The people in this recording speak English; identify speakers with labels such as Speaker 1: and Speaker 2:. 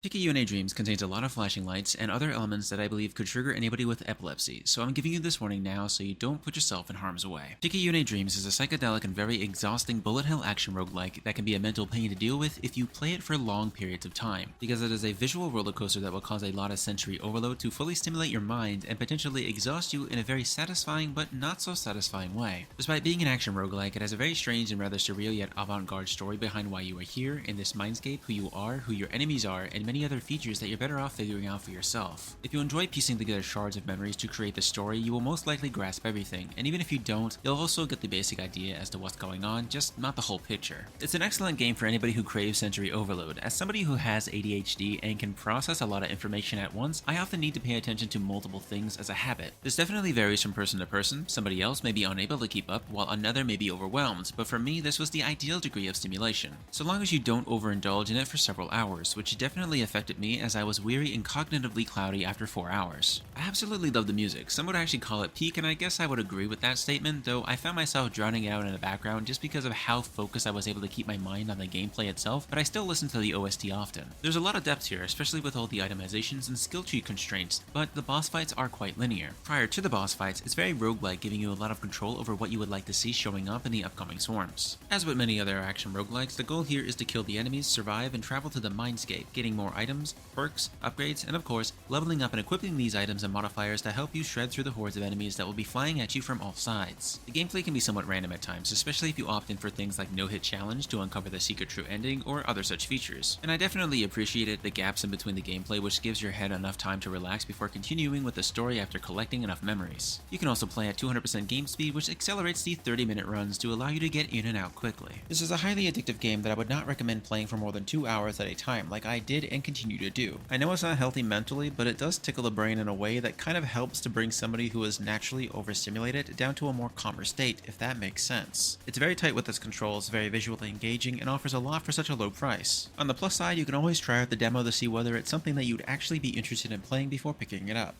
Speaker 1: Picayune Dreams contains a lot of flashing lights and other elements that I believe could trigger anybody with epilepsy, so I'm giving you this warning now so you don't put yourself in harm's way. Picayune Dreams is a psychedelic and very exhausting bullet hell action roguelike that can be a mental pain to deal with if you play it for long periods of time, because it is a visual roller coaster that will cause a lot of sensory overload to fully stimulate your mind and potentially exhaust you in a very satisfying but not so satisfying way. Despite being an action roguelike, it has a very strange and rather surreal yet avant-garde story behind why you are here in this mindscape, who you are, who your enemies are, and many other features that you're better off figuring out for yourself. If you enjoy piecing together shards of memories to create the story, you will most likely grasp everything, and even if you don't, you'll also get the basic idea as to what's going on, just not the whole picture. It's an excellent game for anybody who craves sensory overload. As somebody who has ADHD and can process a lot of information at once, I often need to pay attention to multiple things as a habit. This definitely varies from person to person. Somebody else may be unable to keep up, while another may be overwhelmed, but for me, this was the ideal degree of stimulation. So long as you don't overindulge in it for several hours, which definitely affected me as I was weary and cognitively cloudy after 4 hours. I absolutely love the music. Some would actually call it peak, and I guess I would agree with that statement, though I found myself drowning it out in the background just because of how focused I was able to keep my mind on the gameplay itself, but I still listen to the OST often. There's a lot of depth here, especially with all the itemizations and skill tree constraints, but the boss fights are quite linear. Prior to the boss fights, it's very roguelike, giving you a lot of control over what you would like to see showing up in the upcoming swarms. As with many other action roguelikes, the goal here is to kill the enemies, survive, and travel to the mindscape, getting more items, perks, upgrades, and of course, leveling up and equipping these items and modifiers to help you shred through the hordes of enemies that will be flying at you from all sides. The gameplay can be somewhat random at times, especially if you opt in for things like no-hit challenge to uncover the secret true ending or other such features. And I definitely appreciated the gaps in between the gameplay, which gives your head enough time to relax before continuing with the story after collecting enough memories. You can also play at 200% game speed, which accelerates the 30-minute runs to allow you to get in and out quickly. This is a highly addictive game that I would not recommend playing for more than 2 hours at a time, like I did and continue to do. I know it's not healthy mentally, but it does tickle the brain in a way that kind of helps to bring somebody who is naturally overstimulated down to a more calmer state, if that makes sense. It's very tight with its controls, very visually engaging, and offers a lot for such a low price. On the plus side, you can always try out the demo to see whether it's something that you'd actually be interested in playing before picking it up.